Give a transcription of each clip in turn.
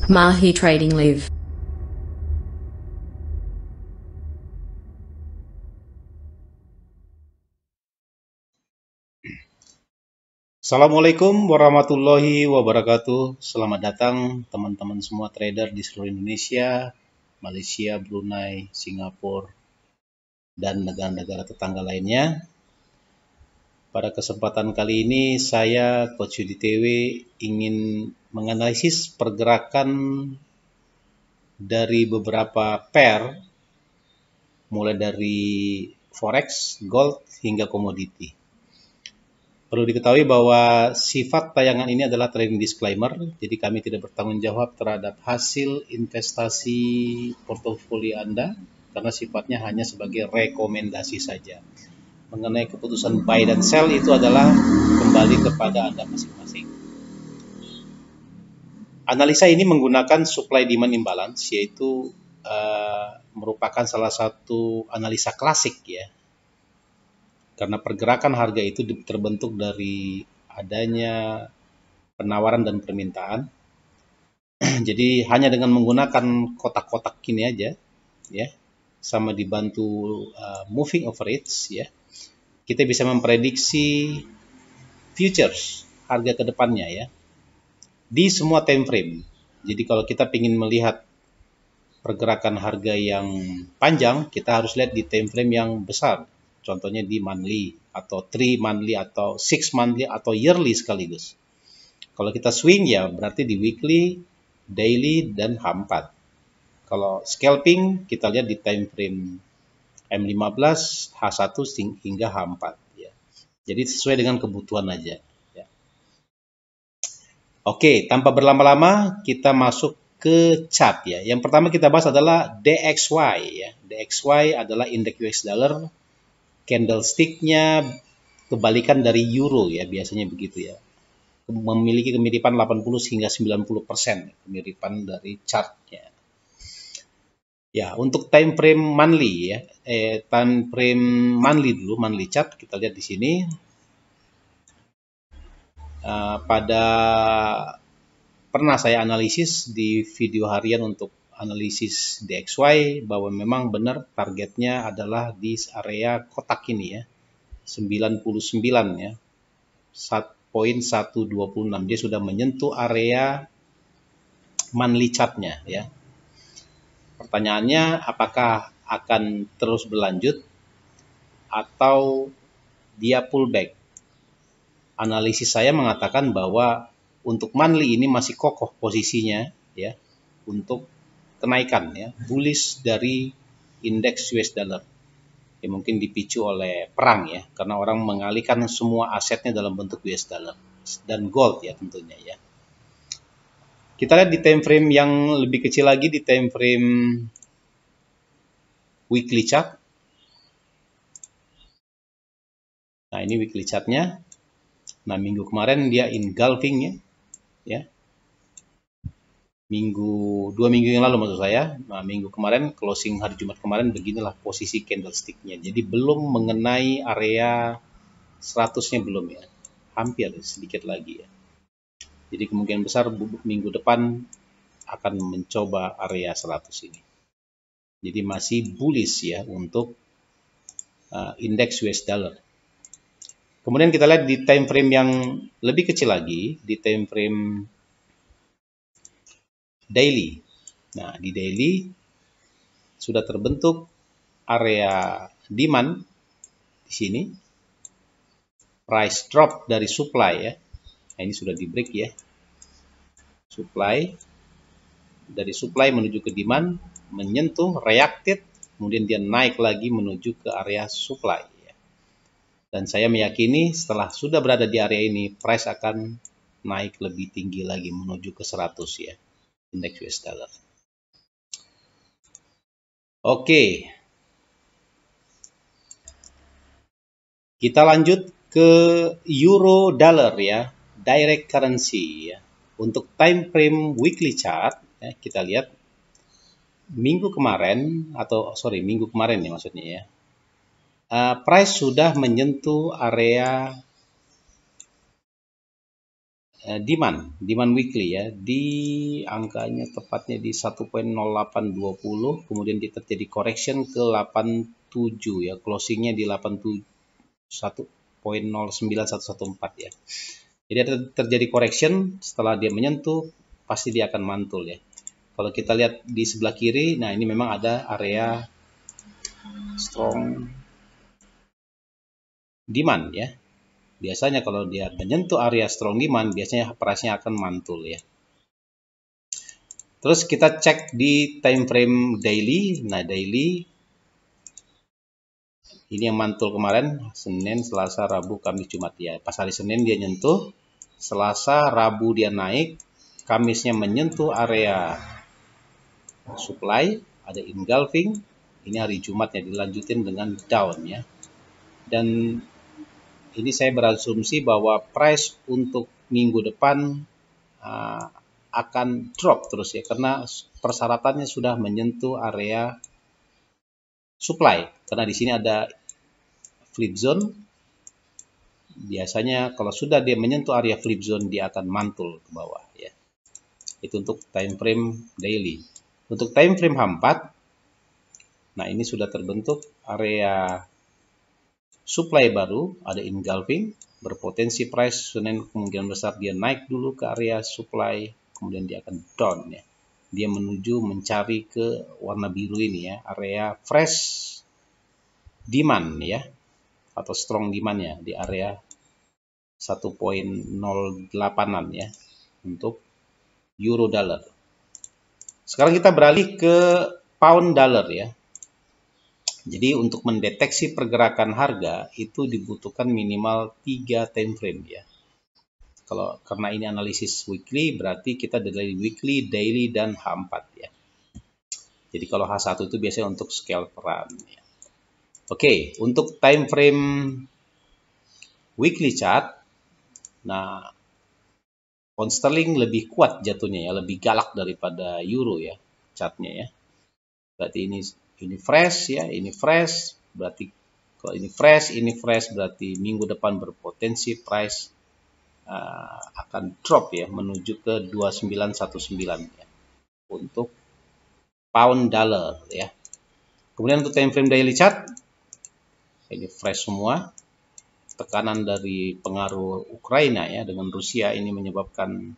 Mahi Trading Live. Assalamualaikum warahmatullahi wabarakatuh. Selamat datang teman-teman semua trader di seluruh Indonesia, Malaysia, Brunei, Singapura, dan negara-negara tetangga lainnya. Pada kesempatan kali ini saya, Coach Yudi TW, ingin menganalisis pergerakan dari beberapa pair, mulai dari forex, gold, hingga komoditi. Perlu diketahui bahwa sifat tayangan ini adalah trading disclaimer, jadi kami tidak bertanggung jawab terhadap hasil investasi portofolio Anda, karena sifatnya hanya sebagai rekomendasi saja. Mengenai keputusan buy dan sell itu adalah kembali kepada Anda masing-masing. Analisa ini menggunakan supply demand imbalance, yaitu merupakan salah satu analisa klasik ya. Karena pergerakan harga itu terbentuk dari adanya penawaran dan permintaan. Jadi hanya dengan menggunakan kotak-kotak ini aja, ya, sama dibantu moving average, ya, kita bisa memprediksi futures harga ke depannya, ya, di semua time frame. Jadi kalau kita ingin melihat pergerakan harga yang panjang, kita harus lihat di time frame yang besar. Contohnya di monthly, atau 3 monthly, atau 6 monthly, atau yearly sekaligus. Kalau kita swing ya berarti di weekly, daily, dan H4. Kalau scalping kita lihat di time frame M15, H1 hingga H4. Ya. Jadi sesuai dengan kebutuhan aja. Ya. Oke, tanpa berlama-lama kita masuk ke chart ya. Yang pertama kita bahas adalah DXY ya. DXY adalah indeks US dollar. Candlestick-nya kebalikan dari euro ya, biasanya begitu ya. Memiliki kemiripan 80 hingga 90% kemiripan dari chartnya. Ya, untuk time frame monthly ya, time frame monthly dulu, monthly chart kita lihat di sini. Pernah saya analisis di video harian untuk analisis DXY bahwa memang benar targetnya adalah di area kotak ini ya, 99 ya, 1.126. Dia sudah menyentuh area monthly chart-nya ya. Pertanyaannya apakah akan terus berlanjut atau dia pullback? Analisis saya mengatakan bahwa untuk monthly ini masih kokoh posisinya ya untuk kenaikan ya, bullish dari indeks US dollar. Ya, mungkin dipicu oleh perang ya, karena orang mengalihkan semua asetnya dalam bentuk US dollar dan gold ya tentunya ya. Kita lihat di time frame yang lebih kecil lagi, di time frame weekly chart. Nah, ini weekly chartnya. Nah, minggu kemarin dia engulfing ya. Dua minggu yang lalu maksud saya. Nah, minggu kemarin, closing hari Jumat kemarin, beginilah posisi candlestick-nya. Jadi belum mengenai area 100-nya belum ya. Hampir sedikit lagi ya. Jadi kemungkinan besar minggu depan akan mencoba area 100 ini. Jadi masih bullish ya untuk indeks US dollar. Kemudian kita lihat di time frame yang lebih kecil lagi, di time frame daily. Nah, di daily sudah terbentuk area demand di sini. Price drop dari supply ya. Nah, ini sudah di break ya. Supply dari supply menuju ke demand, menyentuh, reacted, kemudian dia naik lagi menuju ke area supply ya. Dan saya meyakini setelah sudah berada di area ini, price akan naik lebih tinggi lagi menuju ke 100 ya, indeks US dollar. Oke. Kita lanjut ke euro dollar ya, direct currency ya. Untuk time frame weekly chart ya, kita lihat minggu kemarin ya maksudnya ya. Price sudah menyentuh area demand weekly ya, di angkanya tepatnya di 1.0820, kemudian dia terjadi correction ke 87 ya, closingnya di 1.09114 ya. Jadi ada terjadi correction, setelah dia menyentuh pasti dia akan mantul ya. Kalau kita lihat di sebelah kiri, nah ini memang ada area strong demand ya. Biasanya kalau dia menyentuh area strong demand, biasanya price-nya akan mantul ya. Terus kita cek di time frame daily. Nah, daily ini yang mantul kemarin, Senin, Selasa, Rabu, Kamis, Jumat ya. Pas hari Senin dia nyentuh, Selasa, Rabu dia naik, Kamisnya menyentuh area supply, ada engulfing. Ini hari Jumatnya dilanjutin dengan down ya. Dan ini saya berasumsi bahwa price untuk minggu depan akan drop terus ya, karena persyaratannya sudah menyentuh area supply. Karena di sini ada flip zone. Biasanya kalau sudah dia menyentuh area flip zone, dia akan mantul ke bawah ya. Itu untuk time frame daily. Untuk time frame H4, nah ini sudah terbentuk area supply baru, ada engulfing, berpotensi price Senin kemungkinan besar dia naik dulu ke area supply, kemudian dia akan down ya. Dia menuju mencari ke warna biru ini ya, area fresh demand ya, atau strong demand ya, di area 1.08an ya untuk euro dollar. Sekarang kita beralih ke pound dollar ya. Jadi untuk mendeteksi pergerakan harga itu dibutuhkan minimal 3 time frame ya. Kalau karena ini analisis weekly, berarti kita dari weekly, daily, dan H4 ya. Jadi kalau H1 itu biasanya untuk scalperan ya. Oke, untuk time frame weekly chart, nah pound sterling lebih kuat jatuhnya ya, lebih galak daripada euro ya chartnya ya. Berarti ini fresh ya, ini fresh, berarti kalau ini fresh berarti minggu depan berpotensi price akan drop ya menuju ke 2919 ya untuk pound dollar ya. Kemudian untuk time frame daily chart, ini fresh semua. Tekanan dari pengaruh Ukraina ya dengan Rusia ini menyebabkan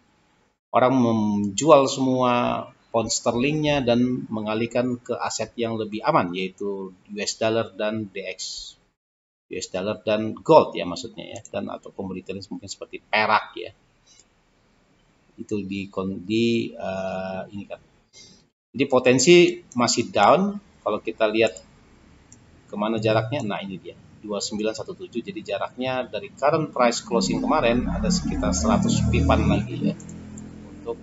orang menjual semua pound sterlingnya dan mengalihkan ke aset yang lebih aman, yaitu US dollar dan DX. US dollar dan gold ya maksudnya ya, dan atau komoditas mungkin seperti perak ya. Itu ini kan. Jadi potensi masih down. Kalau kita lihat kemana jaraknya, nah ini dia 2917. Jadi jaraknya dari current price closing kemarin ada sekitar 100 pipan lagi ya untuk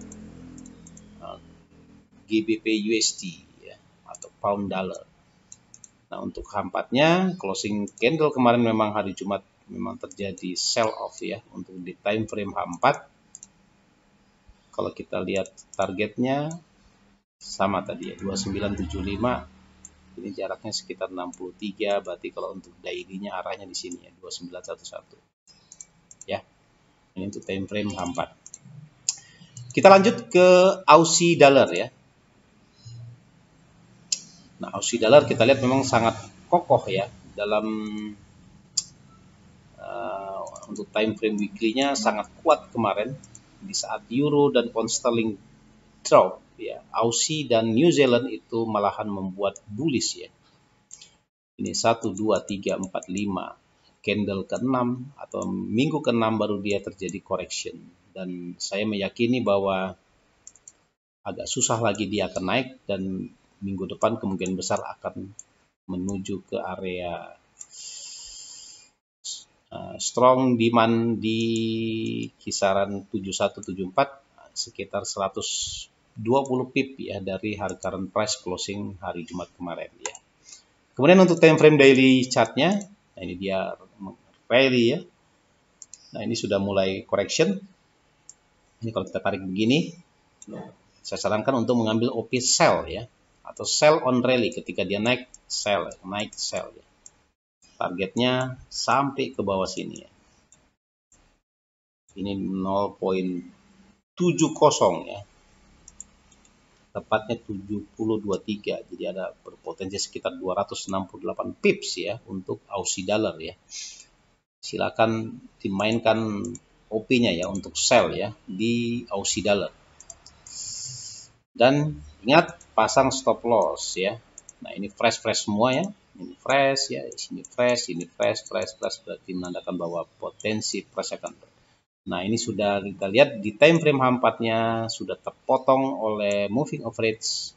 GBP USD ya, atau pound dollar. Nah untuk H4-nya closing candle kemarin memang hari Jumat memang terjadi sell off ya. Untuk di time frame H4, kalau kita lihat targetnya sama tadi ya, 2975. Ini jaraknya sekitar 63, berarti kalau untuk daily-nya arahnya di sini ya, 2911. Ya. Ini untuk time frame H4. Kita lanjut ke Aussie dollar ya. Nah, Aussie dollar kita lihat memang sangat kokoh ya dalam untuk time frame weekly-nya sangat kuat kemarin di saat euro dan pound sterling drop ya. Aussie dan New Zealand itu malahan membuat bullish ya. Ini 1 2 3 4 5 candle ke-6 atau minggu ke-6 baru dia terjadi correction, dan saya meyakini bahwa agak susah lagi dia akan naik, dan minggu depan kemungkinan besar akan menuju ke area strong demand di kisaran 7174, sekitar 120 pip ya dari harga current price closing hari Jumat kemarin ya. Kemudian untuk time frame daily chartnya, nah ini dia rally ya. Nah ini sudah mulai correction. Ini kalau kita tarik begini, saya sarankan untuk mengambil OP sell ya, atau sell on rally. Ketika dia naik sell, naik sell ya. Targetnya sampai ke bawah sini ya. Ini 0.70 ya. Tepatnya 7023. Jadi ada berpotensi sekitar 268 pips ya untuk Aussie dollar ya. Silakan dimainkan OP-nya ya untuk sell ya di Aussie dollar. Dan ingat pasang stop loss ya. Nah, ini fresh semua ya. Ini fresh ya, ini fresh, berarti menandakan bahwa potensi fresh akan. Nah, ini sudah kita lihat di time frame H4-nya sudah terpotong oleh moving average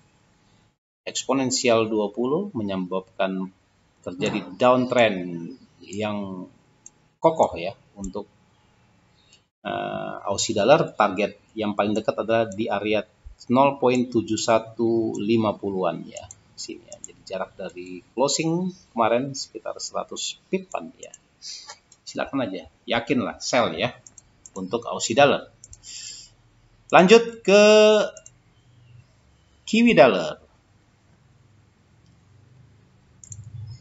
eksponensial 20 menyebabkan terjadi downtrend yang kokoh ya untuk Aussie dollar. Target yang paling dekat adalah di area 0.7150-an ya sini ya. Jadi jarak dari closing kemarin sekitar 100 pipan ya. Silakan aja, yakinlah sell ya untuk Aussie dollar. Lanjut ke Kiwi dollar.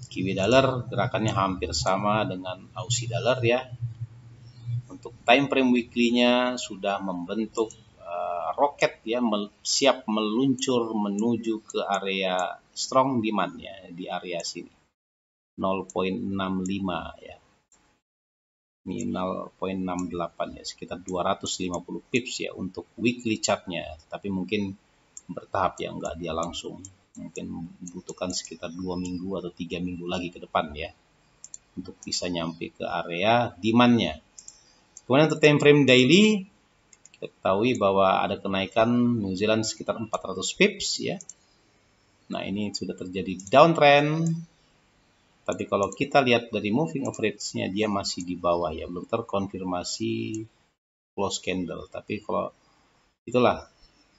Kiwi dollar gerakannya hampir sama dengan Aussie dollar ya. Untuk time frame weekly-nya sudah membentuk roket ya, siap meluncur menuju ke area strong demand ya di area sini 0.65 ya. Ini 0.68 ya, sekitar 250 pips ya untuk weekly chartnya. Tapi mungkin bertahap ya, enggak dia langsung. Mungkin membutuhkan sekitar 2 minggu atau 3 minggu lagi ke depan ya untuk bisa nyampe ke area demand-nya. Kemudian untuk time frame daily, kita ketahui bahwa ada kenaikan New Zealand sekitar 400 pips ya. Nah, ini sudah terjadi downtrend. Tapi kalau kita lihat dari moving average-nya, dia masih di bawah ya, belum terkonfirmasi close candle. Tapi kalau itulah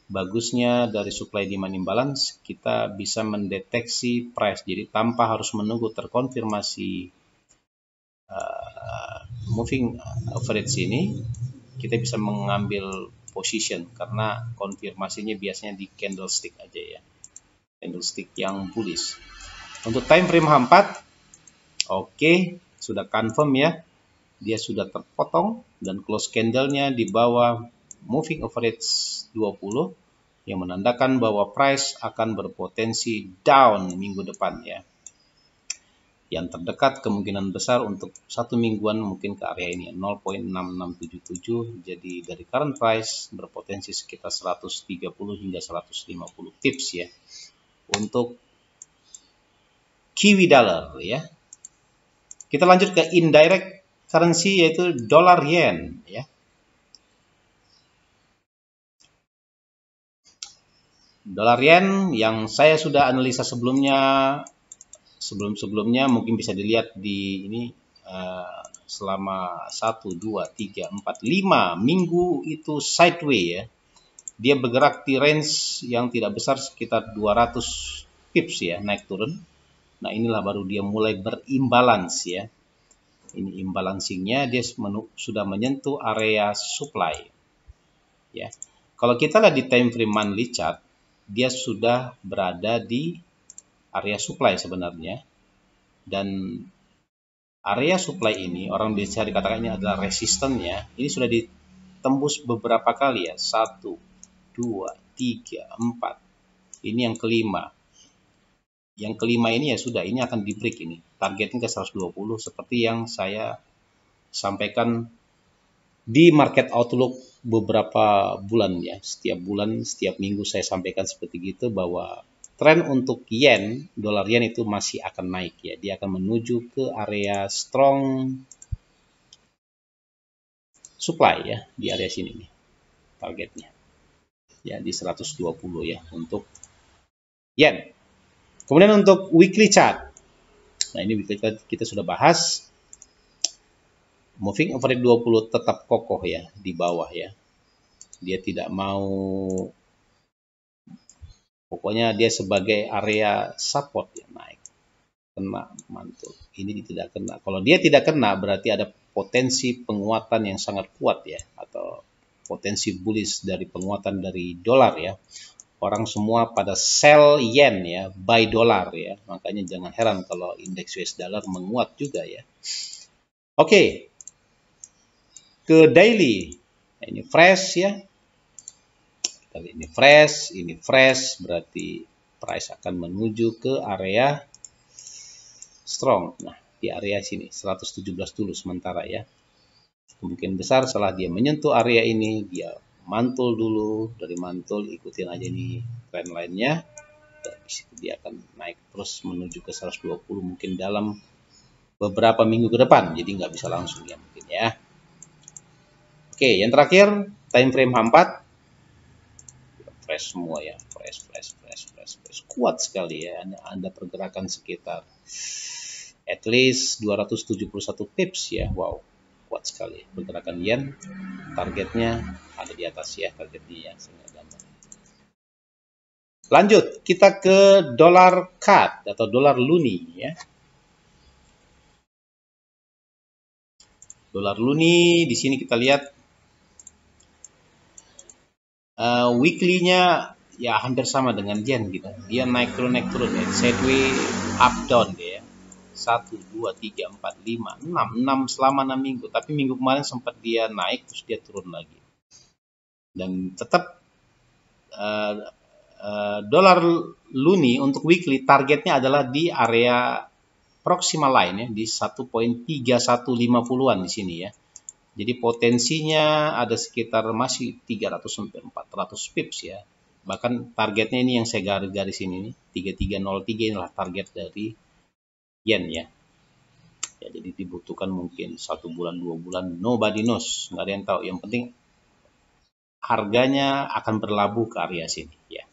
bagusnya dari supply demand imbalance, kita bisa mendeteksi price. Jadi tanpa harus menunggu terkonfirmasi moving average ini, kita bisa mengambil position karena konfirmasinya biasanya di candlestick aja ya, candlestick yang bullish. Untuk time frame H4, oke, sudah confirm ya, dia sudah terpotong dan close candle-nya di bawah moving average 20 yang menandakan bahwa price akan berpotensi down minggu depan ya. Yang terdekat kemungkinan besar untuk satu mingguan mungkin ke area ini 0.6677. Jadi dari current price berpotensi sekitar 130 hingga 150 pips ya untuk Kiwi dollar ya. Kita lanjut ke indirect currency yaitu dolar yen ya. Dolar yen yang saya sudah analisa sebelumnya mungkin bisa dilihat di ini selama 1, 2, 3, 4, 5 minggu itu sideways ya. Dia bergerak di range yang tidak besar sekitar 200 pips ya, naik turun. Nah, inilah baru dia mulai berimbalans ya. Ini imbalancingnya dia sudah menyentuh area supply ya. Kalau kita lihat di time frame monthly chart, dia sudah berada di area supply sebenarnya, dan area supply ini orang bisa dikatakan ini adalah resistennya. Ini sudah ditembus beberapa kali ya, 1, 2, 3, 4. Ini yang kelima. Yang kelima ini ya sudah, ini akan di break ini. Targetnya ke 120 seperti yang saya sampaikan di market outlook beberapa bulan ya. Setiap bulan, setiap minggu saya sampaikan seperti gitu bahwa tren untuk yen, dolar yen itu masih akan naik ya. Dia akan menuju ke area strong supply ya, di area sini nih targetnya. Ya di 120 ya untuk yen. Kemudian untuk weekly chart. Nah, ini weekly chart kita sudah bahas. Moving average 20 tetap kokoh ya di bawah ya. Dia tidak mau, pokoknya dia sebagai area support ya, naik, kena mantul. Ini tidak kena. Kalau dia tidak kena berarti ada potensi penguatan yang sangat kuat ya, atau potensi bullish dari penguatan dari dolar ya. Orang semua pada sell yen ya, buy dolar ya. Makanya jangan heran kalau indeks US dollar menguat juga ya. Oke. ke daily. Nah, ini fresh ya. Ini fresh berarti price akan menuju ke area strong. Nah, di area sini 117 dulu sementara ya. Kemungkinan besar setelah dia menyentuh area ini, dia mantul dulu. Dari mantul ikutin aja nih trend lainnya. Dan disitu dia akan naik terus menuju ke 120 mungkin dalam beberapa minggu ke depan. Jadi nggak bisa langsung ya mungkin ya. Oke, yang terakhir time frame H4. Fresh semua ya, fresh. Kuat sekali ya, ada pergerakan sekitar at least 271 pips ya. Wow, kuat sekali pergerakan yen. Targetnya ada di atas ya, targetnya ya. Lanjut, kita ke dolar CAD atau dolar luni ya. Dolar luni di sini kita lihat weekly-nya ya hampir sama dengan yen gitu. Dia naik turun ya. Sideways up down dia. 1, 2, 3, 4, 5, 6 selama 6 minggu. Tapi minggu kemarin sempat dia naik terus dia turun lagi. Dan tetap dolar luni untuk weekly targetnya adalah di area proximal line ya, di 1.3150-an di sini ya. Jadi potensinya ada sekitar masih 300 sampai 400 pips ya. Bahkan targetnya ini yang saya garis ini 3303 inilah target dari yen ya. Ya jadi dibutuhkan mungkin 1 bulan 2 bulan, nobody knows, nggak ada yang tahu. Yang penting harganya akan berlabuh ke area sini ya.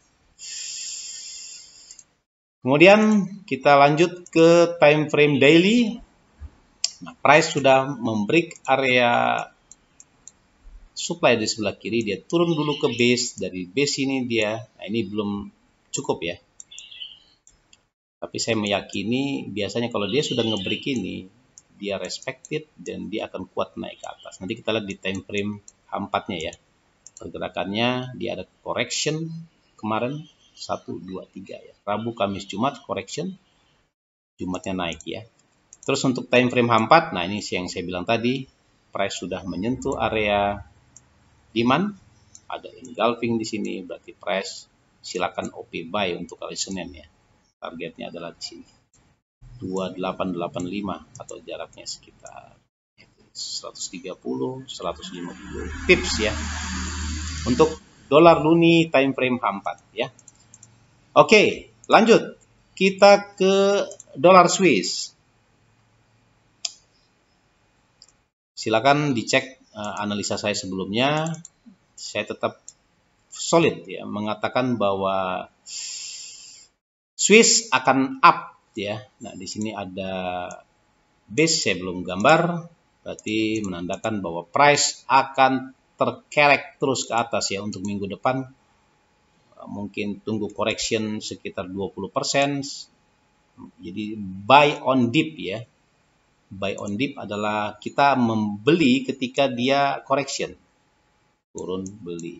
Kemudian kita lanjut ke time frame daily. Nah, price sudah membreak area supply di sebelah kiri, dia turun dulu ke base, dari base ini dia, nah ini belum cukup ya. Tapi saya meyakini biasanya kalau dia sudah nge-break ini, dia respected dan dia akan kuat naik ke atas. Nanti kita lihat di time frame H4-nya ya. Pergerakannya dia ada correction kemarin 1, 2, 3 ya. Rabu, Kamis, Jumat correction. Jumatnya naik ya. Terus untuk time frame H4, nah ini yang saya bilang tadi, price sudah menyentuh area demand, ada engulfing di sini, berarti price silakan OP buy untuk hari Senin ya. Targetnya adalah di sini 2885 atau jaraknya sekitar 130 150 pips ya. Untuk dolar luni time frame H4 ya. Oke, lanjut. Kita ke dolar Swiss. Silakan dicek analisa saya sebelumnya. Saya tetap solid ya mengatakan bahwa Swiss akan up ya. Nah, di sini ada base saya belum gambar, berarti menandakan bahwa price akan terkerek terus ke atas ya untuk minggu depan. Mungkin tunggu correction sekitar 20%. Jadi buy on dip ya. Buy on dip adalah kita membeli ketika dia correction. Turun beli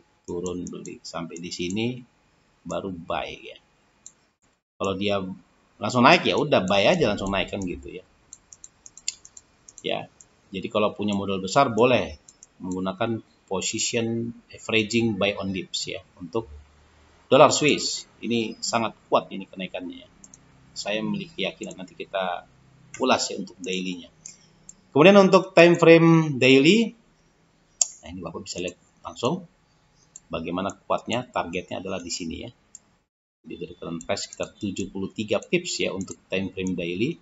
sampai di sini baru buy ya. Kalau dia langsung naik ya udah buy aja langsung naik kan gitu ya. Ya. Jadi kalau punya modal besar boleh menggunakan position averaging buy on dips ya untuk dolar Swiss. Ini sangat kuat ini kenaikannya ya. Saya memiliki keyakinan, nanti kita ulas ya untuk daily-nya. Kemudian untuk time frame daily, nah ini Bapak bisa lihat langsung bagaimana kuatnya, targetnya adalah di sini ya. Jadi dari current price sekitar 73 pips ya untuk time frame daily.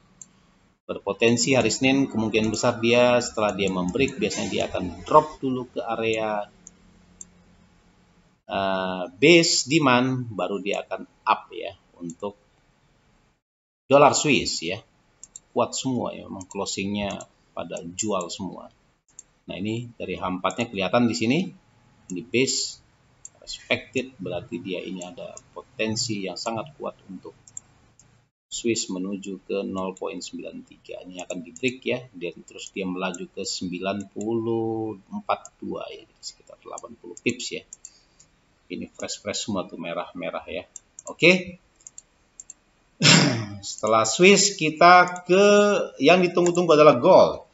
Berpotensi hari Senin kemungkinan besar dia setelah dia membreak biasanya dia akan drop dulu ke area base demand, baru dia akan up ya untuk dolar Swiss ya. Kuat semua ya, memang closingnya pada jual semua. Nah ini dari H4-nya kelihatan di sini, di base respected, berarti dia ini ada potensi yang sangat kuat untuk Swiss menuju ke 0.93. Ini akan di break ya, dan terus dia melaju ke 90.42 ya, sekitar 80 pips ya. Ini fresh semua tuh merah-merah ya. Oke. Setelah Swiss kita ke yang ditunggu-tunggu adalah gold.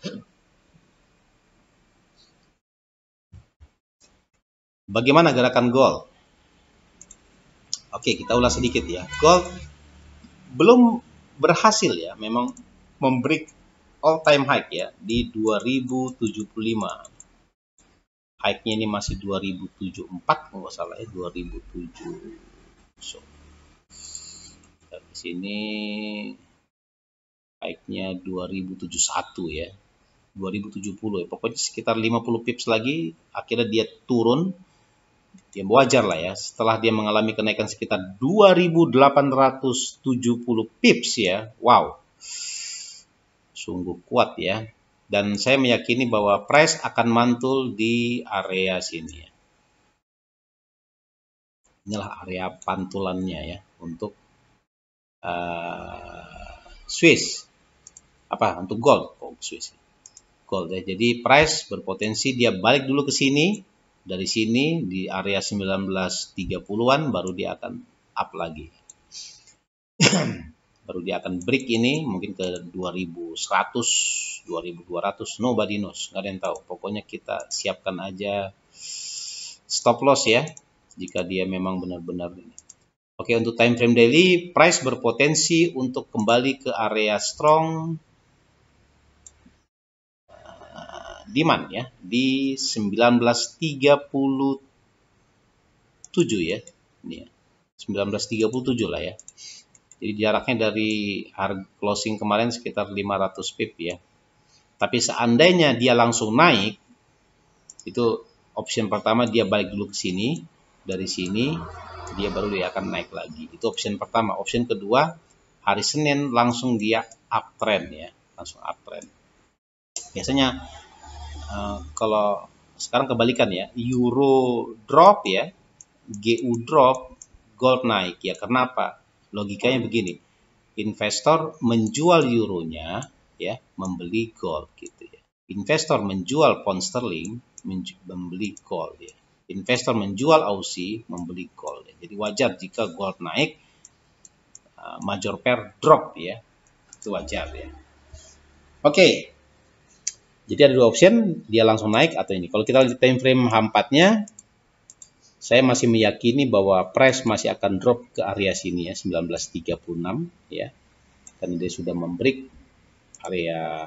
Bagaimana gerakan gold? Oke, kita ulas sedikit ya. Gold belum berhasil ya, memang membreak all time high ya di 2075. High-nya ini masih 2074 kalau nggak salah ya, 2007. So, di sini high-nya 2071 ya. 2070 ya. Pokoknya sekitar 50 pips lagi akhirnya dia turun. Ya wajar lah ya, setelah dia mengalami kenaikan sekitar 2870 pips ya. Wow. Sungguh kuat ya. Dan saya meyakini bahwa price akan mantul di area sini ya. Inilah area pantulannya ya untuk Swiss. Apa? Untuk gold. Oh, Swiss. Gold ya. Jadi price berpotensi dia balik dulu ke sini. Dari sini di area 1930-an baru dia akan up lagi. Baru dia akan break ini mungkin ke 2100, 2200, nobody knows, nggak ada yang tahu. Pokoknya kita siapkan aja stop loss ya jika dia memang benar-benar ini. Oke, untuk time frame daily, price berpotensi untuk kembali ke area strong demand ya di 1937 ya. Ini ya. 1937 lah ya. Jadi jaraknya dari harga closing kemarin sekitar 500 pip ya. Tapi seandainya dia langsung naik, itu option pertama dia balik dulu ke sini, dari sini dia baru dia akan naik lagi. Itu option pertama. Option kedua, hari Senin langsung dia uptrend ya, langsung uptrend. Biasanya kalau sekarang kebalikan ya, euro drop ya, GU drop, gold naik ya. Kenapa? Logikanya begini, investor menjual euronya ya, membeli gold gitu ya. Investor menjual pound sterling, membeli gold ya. Investor menjual Aussie, membeli gold ya. Jadi wajar jika gold naik, major pair drop ya, itu wajar ya. Oke. Jadi ada dua option, dia langsung naik atau ini. Kalau kita lihat time frame H4-nya, saya masih meyakini bahwa price masih akan drop ke area sini ya, 1936 ya. Karena dia sudah membreak area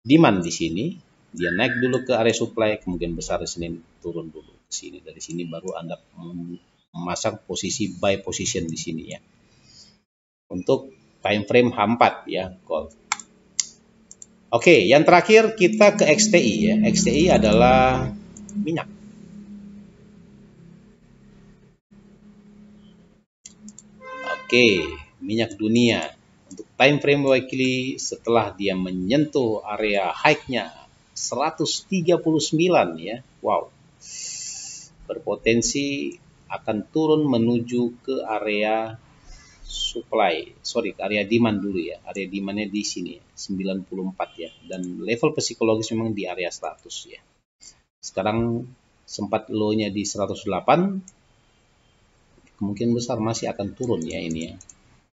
demand di sini, dia naik dulu ke area supply, kemudian besar Senin turun dulu ke sini. Dari sini baru Anda memasang posisi buy position di sini ya. Untuk time frame H4 ya, gold. Oke, yang terakhir kita ke XTI ya. XTI adalah minyak. Oke, minyak dunia. Untuk time frame weekly setelah dia menyentuh area high-nya 139 ya. Wow. Berpotensi akan turun menuju ke area supply, ke area demand dulu ya. Area demandnya di sini 94 ya. Dan level psikologis memang di area 100 ya. Sekarang sempat low-nya di 108, kemungkinan besar masih akan turun ya ini ya.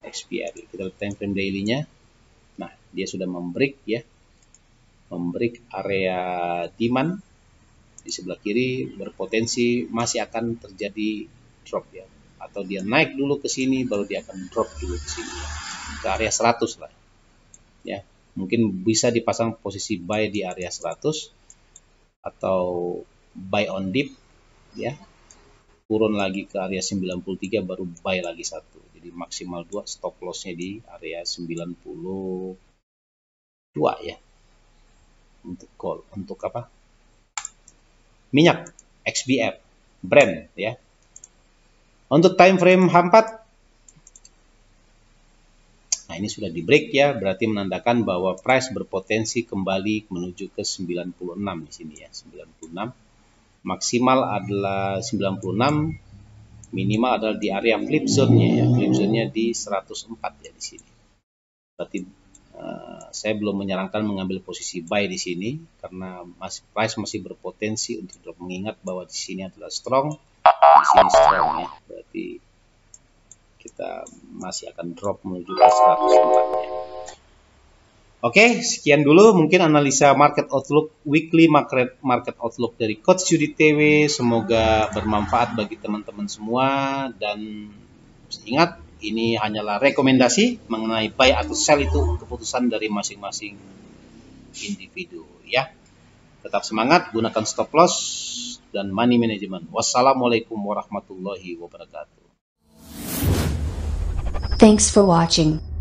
XPR. Kita lihat time frame daily-nya. Nah, dia sudah membreak ya. Membreak area demand di sebelah kiri, berpotensi masih akan terjadi drop ya. Atau dia naik dulu ke sini baru dia akan drop dulu ke sini ya. Ke area 100 lah. Ya, mungkin bisa dipasang posisi buy di area 100 atau buy on dip ya. Turun lagi ke area 93 baru buy lagi satu. Jadi maksimal 2, stop loss-nya di area 92 ya. Untuk gold, untuk apa? Minyak XBF Brent ya. Untuk time frame H4, nah ini sudah di break ya, berarti menandakan bahwa price berpotensi kembali menuju ke 96 di sini ya, 96. Maksimal adalah 96, minimal adalah di area flip zone-nya ya. Flip zone-nya di 104 ya di sini. Berarti saya belum menyarankan mengambil posisi buy di sini karena price masih berpotensi untuk drop, mengingat bahwa di sini adalah strong, di sini strong ya. Berarti kita masih akan drop menuju ke 104 ya. Oke, sekian dulu mungkin analisa market outlook, weekly market outlook dari Coach Yudi TW. Semoga bermanfaat bagi teman-teman semua, dan ingat, ini hanyalah rekomendasi mengenai buy atau sell, itu keputusan dari masing-masing individu ya. Tetap semangat, gunakan stop loss dan money management. Wassalamualaikum warahmatullahi wabarakatuh. Thanks for watching.